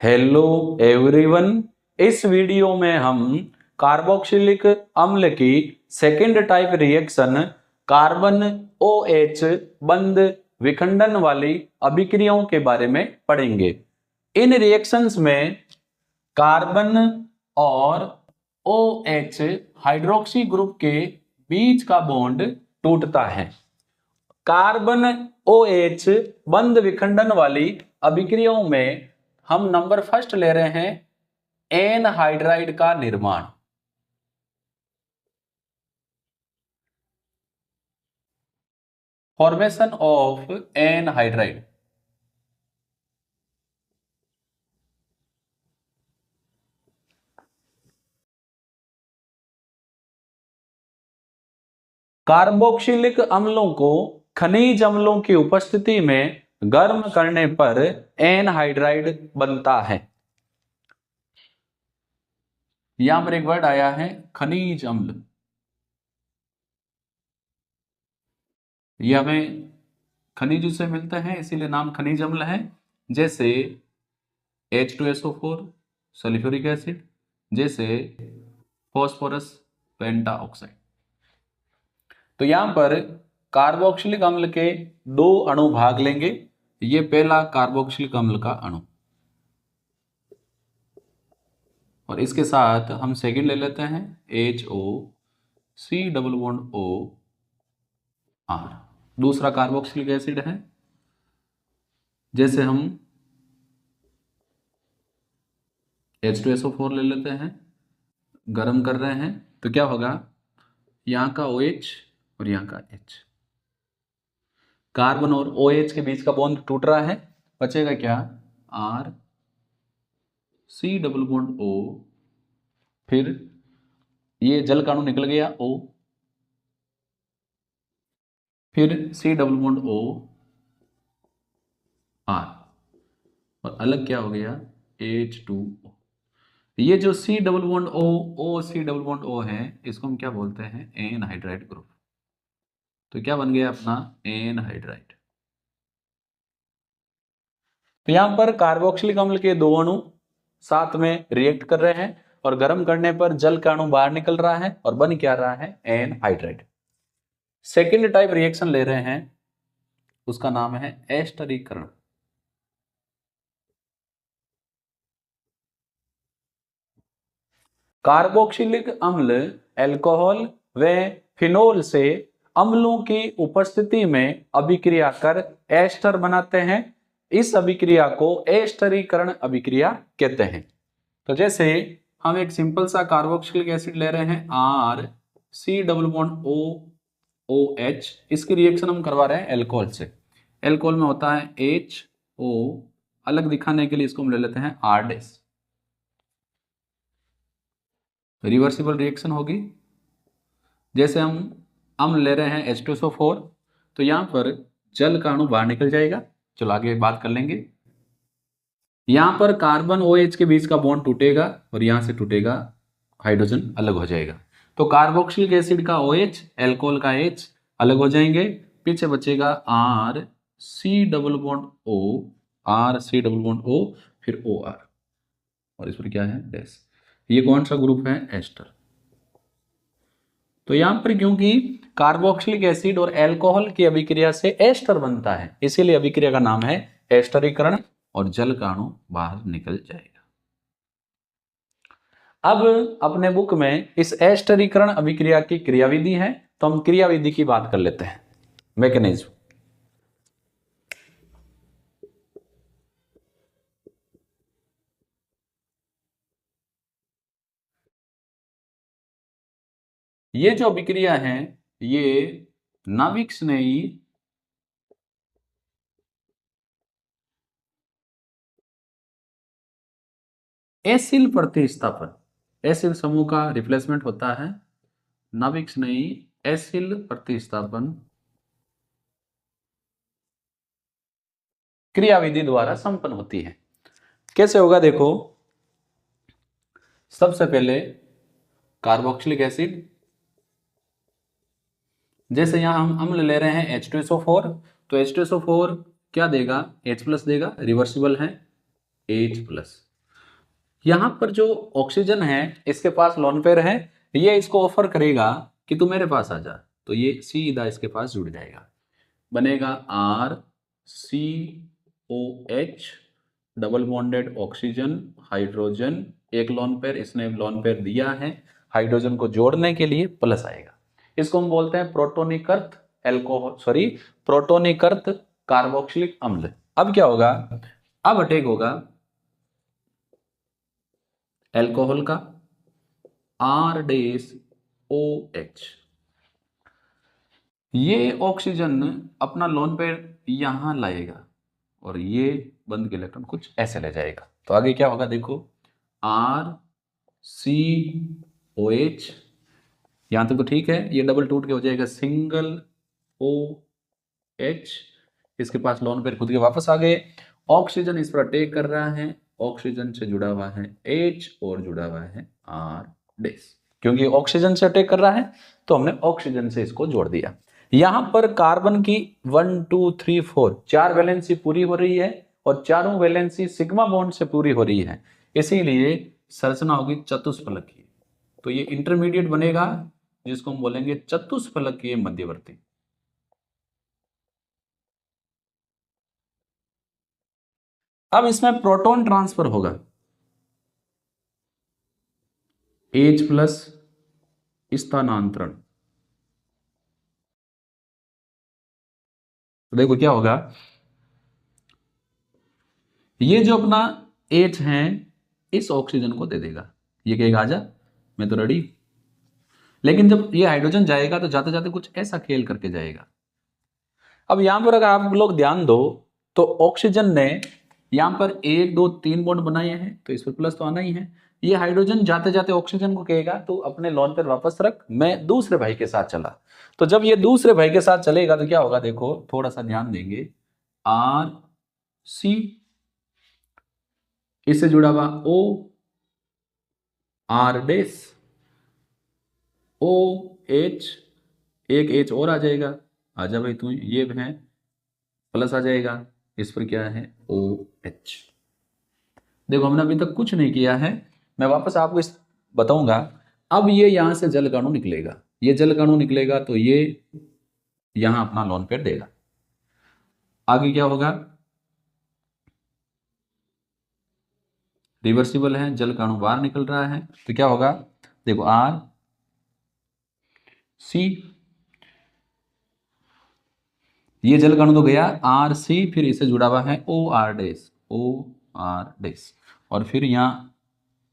Hello everyone, इस video में हम कार्बोक्सिलिक अम्ल की second type reaction carbon OH बंद विखंडन वाली अभिक्रियाओं के बारे में पढ़ेंगे। इन रिएक्शंस में कार्बन और OH हाइड्रोक्सी ग्रुप के बीच का बॉन्ड टूटता है। कार्बन OH बंद विखंडन वाली अभिक्रियाओं में हम नंबर फर्स्ट ले रहे हैं एनहाइड्राइड का निर्माण। Formation of anhydride. कार्बोक्सिलिक अम्लों को खनिज अम्लों की उपस्थिति में गर्म करने पर एनहाइड्राइड बनता है। यहां पर एक वर्ड आया है खनिज अम्ल। यह हमें खनिज से मिलते हैं इसीलिए नाम खनिज अम्ल है, जैसे H2SO4 सल्फ्यूरिक एसिड, जैसे फॉस्फोरस पेंटाऑक्साइड। तो यहां पर कार्बोक्सिलिक अम्ल के दो अणु भाग लेंगे। ये पहला कार्बोक्सिलिक अम्ल का अणु और इसके साथ हम सेकंड ले लेते हैं HOC≡OR। दूसरा कार्बोक्सिलिक एसिड है। जैसे हम H2SO4 ले लेते हैं, गर्म कर रहे हैं तो क्या होगा, यहां का OH और यहां का H, कार्बन और OH के बीच का बॉन्ड टूट रहा है। बचेगा क्या, R≡C≡O, फिर ये जल का अणु निकल गया O, फिर C≡OR और अलग क्या हो गया, H2O। ये जो C≡O है, इसको हम क्या बोलते हैं, एनहाइड्राइड ग्रुप। तो क्या बन गया अपना, एनहाइड्राइड। तो यहां पर कार्बोक्सिलिक अम्ल के दो अणु साथ में रिएक्ट कर रहे हैं और गर्म करने पर जल का अणु बाहर निकल रहा है और बन क्या रहा है, एनहाइड्राइड। सेकेंड टाइप रिएक्शन ले रहे हैं, उसका नाम है एस्टरीकरण। कार्बोक्सिलिक अम्ल अल्कोहल व फिनोल से अम्लों की उपस्थिति में अभिक्रिया कर एस्टर बनाते हैं। इस अभिक्रिया को एस्टरीकरण अभिक्रिया कहते हैं। तो जैसे हम एक सिंपल सा कार्बोक्सिलिक एसिड ले रहे हैं RC≡OH, इसकी रिएक्शन हम करवा रहे हैं अल्कोहल से। अल्कोहल में होता है HO, अलग दिखाने के लिए इसको हम ले लेते हैं R'। रिवर्सिबल रिएक्शन होगी। जैसे हम अम्ल ले रहे हैं H2SO4, तो यहां पर जल का अणु बाहर निकल जाएगा। चलो आगे बात कर लेंगे। यहां पर कार्बन OH के बीच का बॉन्ड टूटेगा और यहां से टूटेगा, हाइड्रोजन अलग हो जाएगा। तो कार्बोक्सिलिक एसिड का OH, अल्कोहल का H अलग हो जाएंगे। पीछे बचेगा R≡O, फिर OR और इस पर क्या है, डैश। ये कौन सा ग्रुप है, एस्टर। तो यहां पर क्योंकि कार्बोक्सिलिक एसिड और अल्कोहल की अभिक्रिया से एस्टर बनता है, इसीलिए अभिक्रिया का नाम है एस्टरीकरण और जल का अणु बाहर निकल जाएगा। अब अपने बुक में इस एस्टरीकरण अभिक्रिया की क्रियाविधि है, तो हम क्रियाविधि की बात कर लेते हैं, मैकेनिज्म। ये जो अभिक्रिया है, ये नाभिक स्नेही एसिल प्रतिस्थापन, एसिल समूह का रिप्लेसमेंट होता है, नाभिक स्नेही एसिल प्रतिस्थापन क्रियाविधि द्वारा संपन्न होती है। कैसे होगा, देखो। सबसे पहले कार्बोक्सिलिक एसिड, जैसे यहां हम अम्ल ले रहे हैं H2SO4, तो H2SO4 क्या देगा, H+ देगा, रिवर्सिबल है H+। यहां पर जो ऑक्सीजन है इसके पास लोन पेयर है, ये इसको ऑफर करेगा कि तू मेरे पास आ जा, तो ये सीधा इसके पास जुड़ जाएगा, बनेगा RCOH double bonded oxygen hydrogen, एक लोन पेयर, इसने लोन पेयर दिया है, हाइड्रोजन को जोड़ने के लिए प्लस आएगा। इसको हम बोलते हैं प्रोटोनिकृत एल्कोहल, सॉरी प्रोटोनिकृत कार्बोक्सिलिक अम्ल। अब क्या होगा, अब अटैक होगा एल्कोहल का R-OH, ये ऑक्सीजन अपना लोन पेयर यहां लाएगा और ये बंद के इलेक्ट्रॉन कुछ ऐसे ले जाएगा। तो आगे क्या होगा देखो, RCOH, यहां तक तो ठीक है, ये डबल टूट के हो जाएगा सिंगल OH, इसके पास लोन पेयर खुद के वापस आ गए, ऑक्सीजन इस पर अटैक कर रहा है, ऑक्सीजन से जुड़ा हुआ है H और जुड़ा हुआ है R-, क्योंकि ऑक्सीजन से अटैक कर रहा है तो हमने ऑक्सीजन से इसको जोड़ दिया। यहां पर कार्बन की 1 2 3 4 चार वैलेंसी पूरी हो रही है और चारों वैलेंसी सिग्मा बॉन्ड से पूरी हो रही है, इसीलिए संरचना होगी चतुष्फलकीय। तो ये इंटरमीडिएट बनेगा जिसको हम बोलेंगे चतुष्फलकीय मध्यवर्ती। अब इसमें प्रोटॉन ट्रांसफर होगा, H+ स्थानांतरण। तो देखो क्या होगा, ये जो अपना H है इस ऑक्सीजन को दे देगा, ये कहेगा आजा मैं तो रेडी, लेकिन जब ये हाइड्रोजन जाएगा तो जाते जाते कुछ ऐसा खेल करके जाएगा। अब यहां पर अगर आप लोग ध्यान दो तो ऑक्सीजन ने यहां पर 1 2 3 बॉन्ड बनाए हैं, तो इस पर प्लस तो आना ही है। ये हाइड्रोजन जाते जाते ऑक्सीजन को कहेगा तो अपने लोन पर वापस रख, मैं दूसरे भाई के साथ चला। तो जब ये दूसरे भाई के साथ चलेगा तो क्या होगा देखो, थोड़ा सा ध्यान देंगे, RC, इससे जुड़ा हुआ O, R-, OH, एक H और आ जाएगा, आजा भाई तू, ये है प्लस आ जाएगा, इस पर क्या है OH। देखो हमने अभी तक कुछ नहीं किया है, मैं वापस आपको इस बताऊंगा। अब ये यहां से जल अणु निकलेगा, ये जल अणु निकलेगा तो ये यहां अपना लोन पेयर देगा। आगे क्या होगा, रिवर्सिबल है, जल का अणु बाहर निकल रहा है, तो क्या होगा देखो, RC, ये जल का अणु तो गया RC, फिर इससे जुड़ा हुआ है OR-, और फिर यहाँ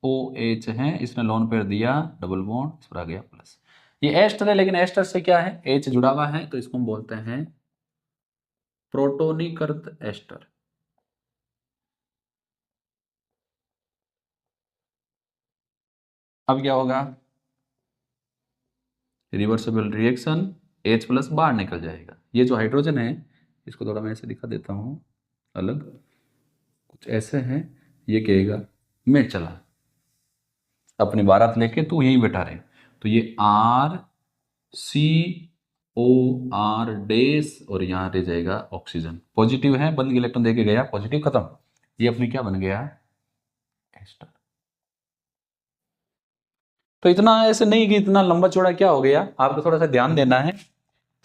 OH है, इसने लोन पेयर दिया डबल बॉन्ड, इस पर आ गया प्लस। ये एस्टर है, लेकिन एस्टर से क्या है, H जुड़ा हुआ है, तो इसको हम बोलते हैं प्रोटोनीकृत एस्टर। अब क्या होगा, रिवर्सिबल रिएक्शन, H+ बाहर निकल जाएगा। ये जो हाइड्रोजन है इसको थोड़ा मैं ऐसे दिखा देता हूं, अलग कुछ ऐसे है, ये कहेगा मैं चला, अपनी बारात लेके तू यहीं बैठा रहे, तो ये RCOR- और यहां रह जाएगा ऑक्सीजन, पॉजिटिव है, बंद इलेक्ट्रॉन देके गया, पॉजिटिव खत्म, ये अपनी क्या बन गया, एस्टर। तो इतना ऐसे नहीं कि इतना लंबा चौड़ा क्या हो गया, आपको थोड़ा सा ध्यान देना है।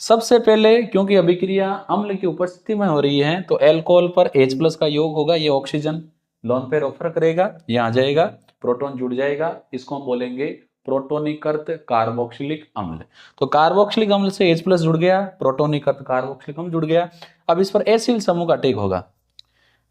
सबसे पहले क्योंकि अभिक्रिया अम्ल की उपस्थिति में हो रही है तो एल्कोहल पर H+ का योग होगा, ये ऑक्सीजन लोन पेयर ऑफर करेगा, यहाँ आ जाएगा, प्रोटॉन जुड़ जाएगा, इसको हम बोलेंगे प्रोटोनीकृत कार्बोक्सिलिक अम्ल। तो कार्बोक्सिलिक अम्ल से H+ जुड़ गया, प्रोटोनीकृत कार्बोक्सिलिक अम्ल जुड़ गया। अब इस पर एसिल समूह का अटैक होगा,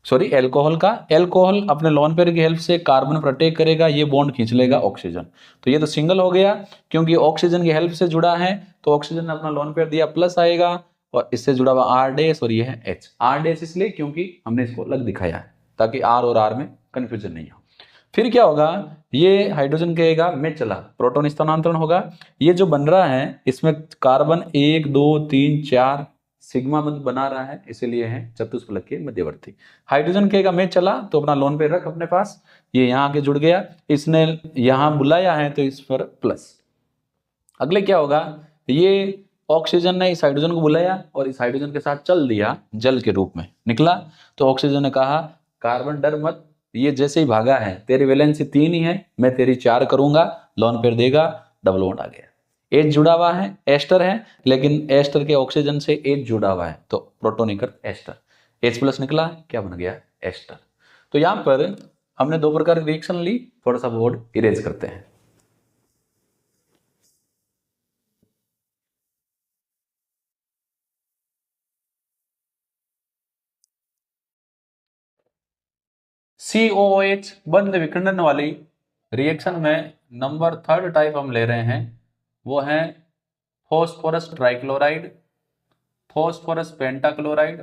सॉरी एल्कोहल का, एल्कोहल अपने लोन पेयर की हेल्प से कार्बन पर अटैक करेगा, ये बॉन्ड खींच लेगा ऑक्सीजन, तो ये तो सिंगल हो गया, क्योंकि ऑक्सीजन की हेल्प से जुड़ा है तो ऑक्सीजन ने अपना लोन पेयर दिया, प्लस आएगा, और इससे जुड़ा हुआ R-, और ये है H। R- इसलिए क्योंकि हमने इसको अलग दिखाया है ताकि R और R में कंफ्यूजन नहीं हो। फिर क्या होगा, ये हाइड्रोजन कहेगा मैं चला, प्रोटॉन स्थानांतरण होगा, ये जो बन रहा है इसमें कार्बन 1 2 3 4 सिग्मा बंध बना रहा है, इसीलिए है चतुष्फलकीय मध्यवर्ती। हाइड्रोजन कहेगा मैं चला, तो अपना लोन पेयर रख अपने पास, ये यहां आके जुड़ गया, इसने यहां बुलाया है तो इस पर प्लस। अगले क्या होगा, ये ऑक्सीजन ने इस हाइड्रोजन को बुलाया और इस हाइड्रोजन के साथ चल दिया, जल के रूप में निकला, तो ऑक्सीजन ने कहा कार्बन डर मत, ये जैसे ही भागा है, तेरी वैलेंसी 3 ही है, मैं तेरी 4 करूंगा, लोन पेयर देगा, डबल बॉन्ड आ गया। H जुड़ा हुआ है, एस्टर है, लेकिन एस्टर के ऑक्सीजन से H जुड़ा हुआ है, तो प्रोटोन निकल एस्टर, H प्लस निकला, क्या बन गया, एस्टर। तो यहां पर हमने दो प्रकार की रिएक्शन ली, थोड़ा सा बोर्ड इरेज करते हैं। COOH बंध विखंडन वाली रिएक्शन में नंबर 3rd टाइप हम ले रहे हैं, वो है फॉस्फोरस ट्राइक्लोराइड, फॉस्फोरस पेंटाक्लोराइड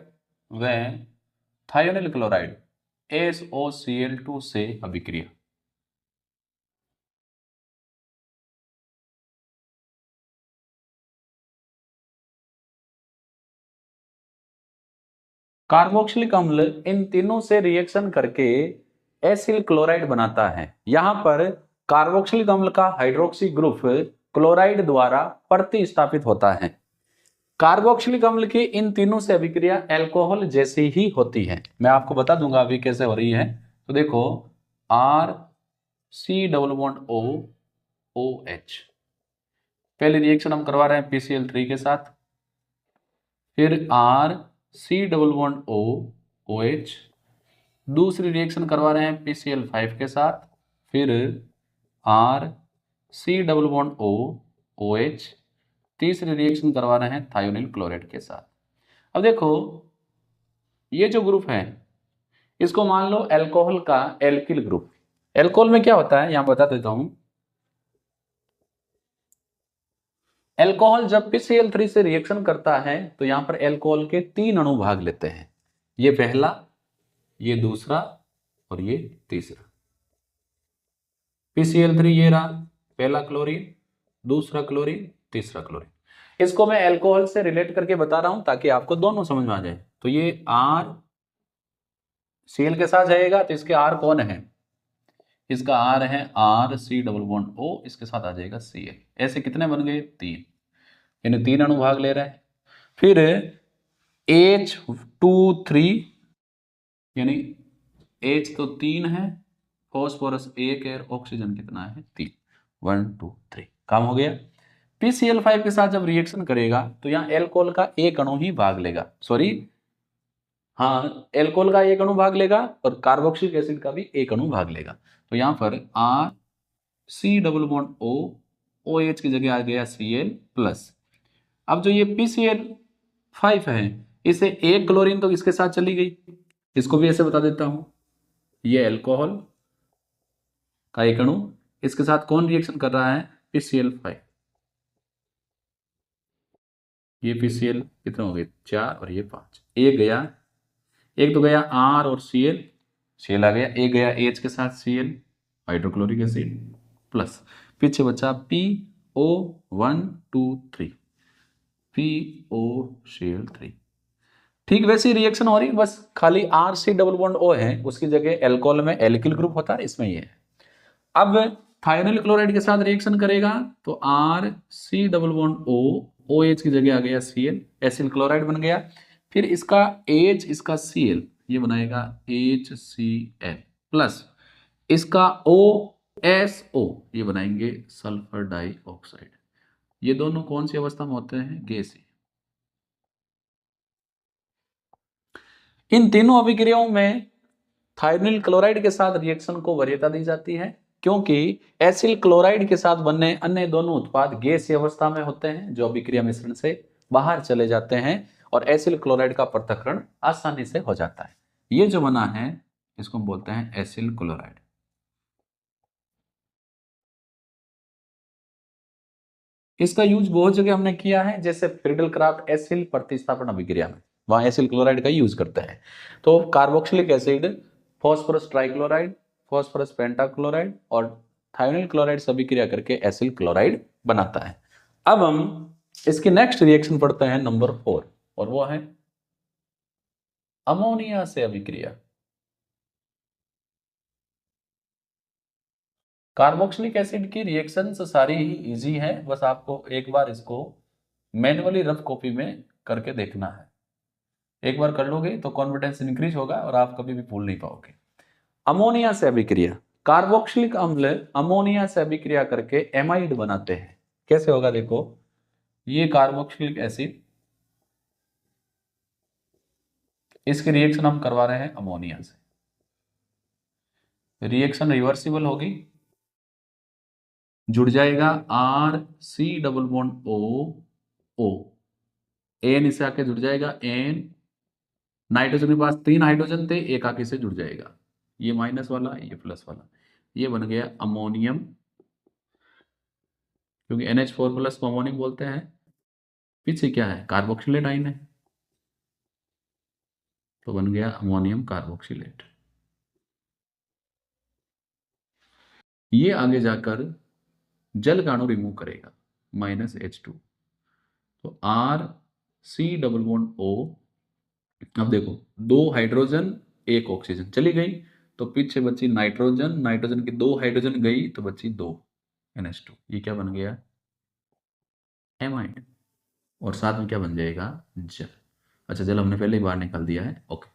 व थायोनिल क्लोराइड SOCl2 से अभिक्रिया। कार्बोक्सिलिक अम्ल इन तीनों से रिएक्शन करके एसिल क्लोराइड बनाता है। यहां पर कार्बोक्सिलिक अम्ल का हाइड्रोक्सी ग्रुप क्लोराइड द्वारा प्रतिस्थापित होता है। कार्बोक्सिलिक अम्ल की इन तीनों से अभिक्रिया अल्कोहल जैसी ही होती है। मैं आपको बता दूंगा अभी कैसे हो रही है। तो देखो, R C double bond O OH, पहली रिएक्शन हम करवा रहे हैं PCl3 के साथ, फिर R C double bond O OH, दूसरी रिएक्शन करवा रहे हैं PCl5 के साथ, फिर R C double bond O OH, तीसरी रिएक्शन करवा रहे हैं थायोनिल क्लोराइड के साथ। अब देखो, ये जो ग्रुप है इसको मान लो अल्कोहल का एल्किल ग्रुप। अल्कोहल में क्या होता है यहां बता देता हूं। अल्कोहल जब PCl3 से रिएक्शन करता है तो यहां पर अल्कोहल के 3 अणु भाग लेते हैं, ये पहला, ये दूसरा और ये तीसरा। PCl3 ये रहा, पहला क्लोरीन, दूसरा क्लोरीन, तीसरा क्लोरीन। इसको मैं अल्कोहल से रिलेट करके बता रहा हूं ताकि आपको दोनों समझ में आ जाए। तो ये R Cl के साथ जाएगा तो इसके R कौन है, इसका R है R C double bond O, इसके साथ आ जाएगा Cl। ऐसे कितने बन गए, 3, यानी 3 अणु भाग ले रहे हैं। फिर H2 3, यानी H तो 3 है, फॉस्फोरस 1 है, ऑक्सीजन कितना है, 3, 1 2 3, काम हो गया। PCl5 के साथ जब रिएक्शन करेगा तो यहाँ एल्कोहल का एक अणु ही भाग लेगा, सॉरी हाँ, एल्कोहल का एक अणु भाग लेगा और कार्बोक्सिलिक एसिड का भी एक अणु भाग लेगा। तो यहाँ पर R C double bond O OH की जगह आ गया Cl प्लस। अब जो ये PCl5 है, इसे एक क्लोरीन तो इसके साथ चली गई, इसको भी ऐसे बता देता हूं, ये अल्कोहल का एक अणु, इसके साथ कौन रिएक्शन कर रहा है, PCl5। ये PCl कितने हो गए, 4 और ये 5, एक गया, एक तो गया R और Cl आ गया, एक गया H के साथ Cl हाइड्रोक्लोरिक एसिड प्लस, पीछे बचा PO123 POCl3। ठीक वैसी रिएक्शन हो रही, बस खाली R C double bond O है, उसकी जगह अल्कोहल में एल्किल ग्रुप होता है, इसमें ये है। अब थायोनिल क्लोराइड के साथ रिएक्शन करेगा तो R C double bond O OH की जगह आ गया Cl, एसिल क्लोराइड बन गया। फिर इसका H, इसका Cl, ये बनाएगा HCl प्लस, इसका OSO, ये बनाएंगे सल्फर डाइऑक्साइड। ये दोनों कौन सी अवस्था में होते हैं, गैसीय। इन तीनों अभिक्रियाओं में थायोनिल क्लोराइड के साथ रिएक्शन को वरीयता दी जाती है क्योंकि एसिल क्लोराइड के साथ बने अन्य दोनों उत्पाद गैसीय अवस्था में होते हैं जो अभिक्रिया मिश्रण से बाहर चले जाते हैं और एसिल क्लोराइड का पृथक्करण आसानी से हो जाता है। ये जो बना है इसको हम बोलते हैं एसिल क्लोराइड। इसका यूज बहुत जगह हमने किया है, जैसे फ्रीडल क्राफ्ट एसिल प्रतिस्थापन अभिक्रिया में, वहां एसिल क्लोराइड का यूज करते हैं। तो carboxylic acid, phosphorus trichloride, phosphorus pentachloride और थायोनिल क्लोराइड से अभिक्रिया करके एसिल क्लोराइड बनाता है। अब हम इसकी नेक्स्ट रिएक्शन पढ़ते हैं नंबर 4, और वो है अमोनिया से अभिक्रिया। कार्बोक्सिलिक एसिड की रिएक्शंस सारी ही इजी है, बस आपको एक बार इसको मैन्युअली रफ कॉपी में करके देखना है। एक बार कर लोगे तो कॉन्फिडेंस इंक्रीज होगा और आप कभी भी भूल नहीं पाओगे। अमोनिया से अभिक्रिया, कार्बोक्सिलिक अम्ल अमोनिया से अभिक्रिया करके एमाइड बनाते हैं। कैसे होगा देखो, ये कार्बोक्सिलिक एसिड, इसकी रिएक्शन हम करवा रहे हैं अमोनिया से, रिएक्शन रिवर्सिबल होगी, जुड़ जाएगा R C double bond O O, N इससे आके जुड़ जाएगा एन, नाइट्रोजन के पास 3 हाइड्रोजन थे, एक आके से जुड़ जाएगा, ये माइनस वाला ये प्लस वाला, ये बन गया अमोनियम, क्योंकि NH4 प्लस को अमोनियम बोलते हैं। पीछे क्या है, कार्बोक्सिलेट आइन है, तो बन गया अमोनियम कार्बोक्सिलेट। ये आगे जाकर जल का अणु रिमूव करेगा, -H2, तो R C double bond O. अब देखो 2 हाइड्रोजन 1 ऑक्सीजन चली गई, तो पीछे बची नाइट्रोजन, नाइट्रोजन की 2 हाइड्रोजन गई तो बची 2 NH2, ये क्या बन गया, एमाइड, और साथ में क्या बन जाएगा, जल। अच्छा जल हमने पहले ही बाहर निकाल दिया है, ओके।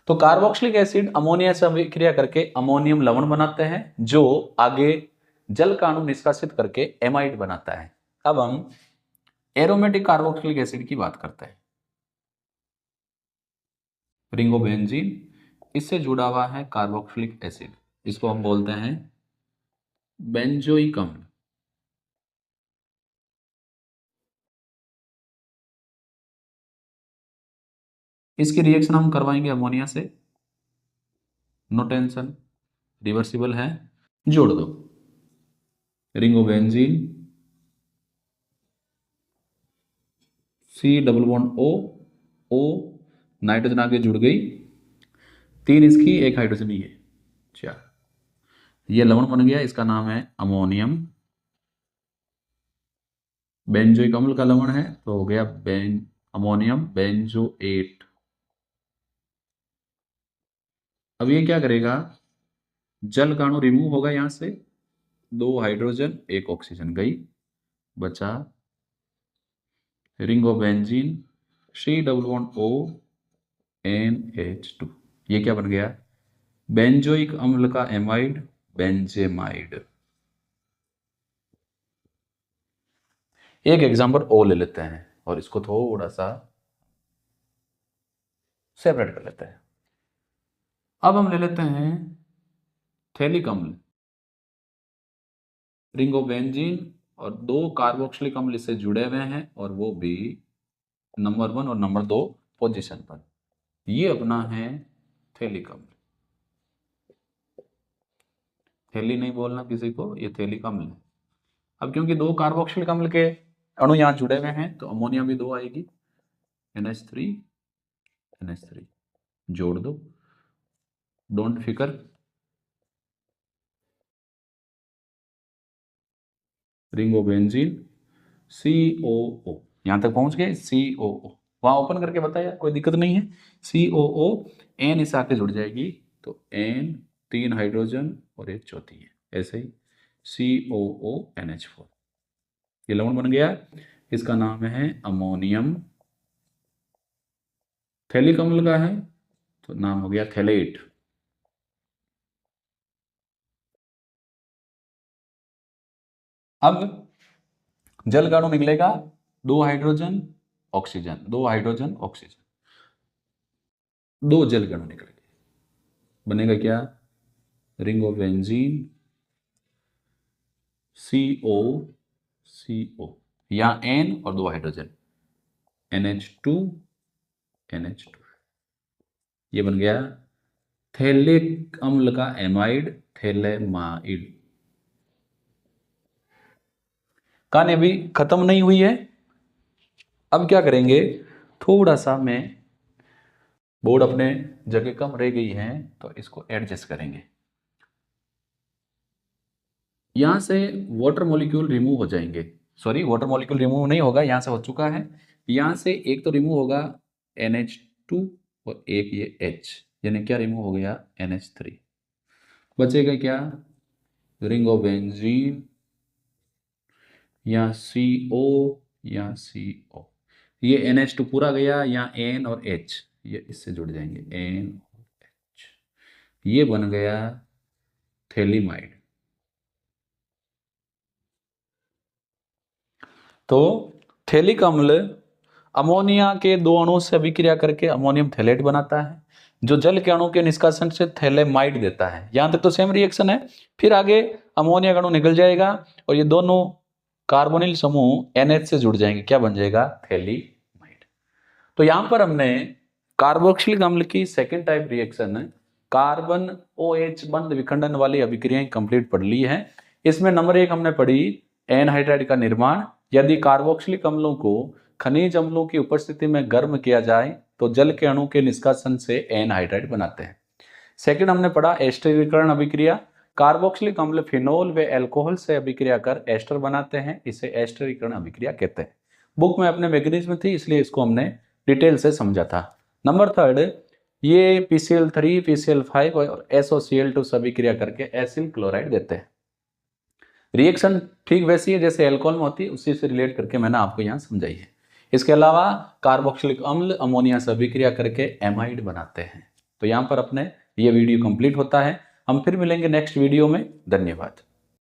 तो कार्बोक्सिलिक एसिड अमोनिया से अभिक्रिया करके अमोनियम लवण बनाते हैं, जो आगे जल का अणु निष्कासित करके एमाइड बनाता है। अब हम एरोमेटिक कार्बोक्सिलिक एसिड की बात करते हैं। रिंगोबेंजीन, इससे जुड़ा हुआ है कार्बोक्सिलिक एसिड, इसको हम बोलते हैं बेंजोइक अम्ल। इसकी रिएक्शन हम करवाएंगे अमोनिया से, नो टेंशन, रिवर्सिबल है, जोड़ दो रिंगोबेंजीन सी डबल बॉन्ड ओ ओ, नाइट्रोजन आगे जुड़ गई, 3 इसकी 1 हाइड्रोजन ये 4, ये लवण बन गया, इसका नाम है अमोनियम। बेंजोइक अम्ल का लवण है तो हो गया अमोनियम बेंजोएट। अब ये क्या करेगा, जल का अणु रिमूव होगा यहां से, 2 हाइड्रोजन 1 ऑक्सीजन गई, बचा रिंगोबेंजीन सी डबल बॉन्ड ओ NH2, ये क्या बन गया, बेंजोइक अम्ल का एमाइड बेंजेमाइड। एक एग्जांपल और ले लेते हैं और इसको थोड़ा सा सेपरेट कर लेते हैं। अब हम ले लेते हैं थैलिक अम्ल, रिंगोबेंजीन और 2 कार्बोक्सिलिक अम्ल इससे जुड़े हुए हैं, और वो भी नंबर 1 और नंबर 2 पोजीशन पर। ये अपना है थैलिक अम्ल, थैली नहीं बोलना किसी को, ये थैलिक अम्ल है। अब क्योंकि 2 कार्बोक्सिलिक अम्ल के अणु यहाँ जुड़े हुए हैं, तो अमोनिया भी 2 आएगी, NH3 NH3, जोड़ दो, डोंट फिकर, रिंगोबेंजीन COO, यहां तक पहुंच गए, COO, वहां ओपन करके बताया, कोई दिक्कत नहीं है, COO, N इस आके जुड़ जाएगी, तो N 3 हाइड्रोजन और एक चौथी है, ऐसे ही COO NH4, ये लवण बन गया, इसका नाम है अमोनियम। थैलिक अम्ल का है तो नाम हो गया थैलेट। अब जल का अणु निकलेगा, 2 हाइड्रोजन ऑक्सीजन, 2 हाइड्रोजन ऑक्सीजन, 2 जल के अणु निकलेंगे, बनेगा क्या, रिंगोबेंजीन CO या N और 2 हाइड्रोजन NH2 NH2, ये बन गया थैलिक अम्ल का एमाइड थैलेमाइड। कहानी अभी खत्म नहीं हुई है, अब क्या करेंगे, थोड़ा सा मैं, बोर्ड अपने जगह कम रह गई है तो इसको एडजस्ट करेंगे। यहां से वाटर मॉलिक्यूल रिमूव हो जाएंगे, सॉरी वाटर मॉलिक्यूल रिमूव नहीं होगा, यहां से हो चुका है, यहां से एक तो रिमूव होगा NH2 और एक ये H, यानी क्या रिमूव हो गया, NH3, बचेगा क्या, रिंगोबेंजीन या CO या CO, ये NH2 पूरा गया, यहाँ N और H, ये इससे जुड़ जाएंगे N और H, ये बन गया थैलीमाइड। तो थैलिक अम्ल अमोनिया के 2 अणुओं से अभिक्रिया करके अमोनियम थैलेट बनाता है, जो जल के अणु के निष्कासन से थैलेमाइड देता है। यहां तक तो सेम रिएक्शन है। फिर आगे अमोनिया का अणु निकल जाएगा और ये दोनों कार्बोनिल समूह NH से जुड़ जाएंगे, क्या बन जाएगा? थैलीमाइड। तो यहां पर हमने कार्बोक्सिलिक अम्ल की second type reaction carbon OH बंध विखंडन वाली अभिक्रियाएं कंप्लीट पढ़ ली है। इसमें नंबर 1 हमने पढ़ी एनहाइड्राइड का निर्माण। यदि कार्बोक्सिलिक अम्लों को खनिज अम्लों की उपस्थिति में गर्म किया जाए तो जल के अणु के निष्कासन से एनहाइड्राइड बनाते हैं। सेकंड हमने पढ़ा एस्टरीकरण अभिक्रिया। कार्बोक्सिलिक अम्ल फिनोल व एल्कोहल से अभिक्रिया कर एस्टर बनाते हैं, इसे एस्टरीकरण अभिक्रिया कहते हैं। बुक में अपने मैगजीन में थी, इसलिए इसको हमने डिटेल से समझा था। नंबर 3 ये PCl3, PCl5 और SOCl2 से अभिक्रिया करके एसिल क्लोराइड देते हैं। रिएक्शन ठीक वैसी है जैसे एल्कोहल में होती है, उसी से रिलेट करके मैंने आपको यहाँ समझाई है। इसके अलावा कार्बोक्सिलिक अम्ल अमोनिया से अभिक्रिया करके एमाइड बनाते हैं। तो यहाँ पर अपने ये वीडियो कंप्लीट होता है। हम फिर मिलेंगे नेक्स्ट वीडियो में। धन्यवाद।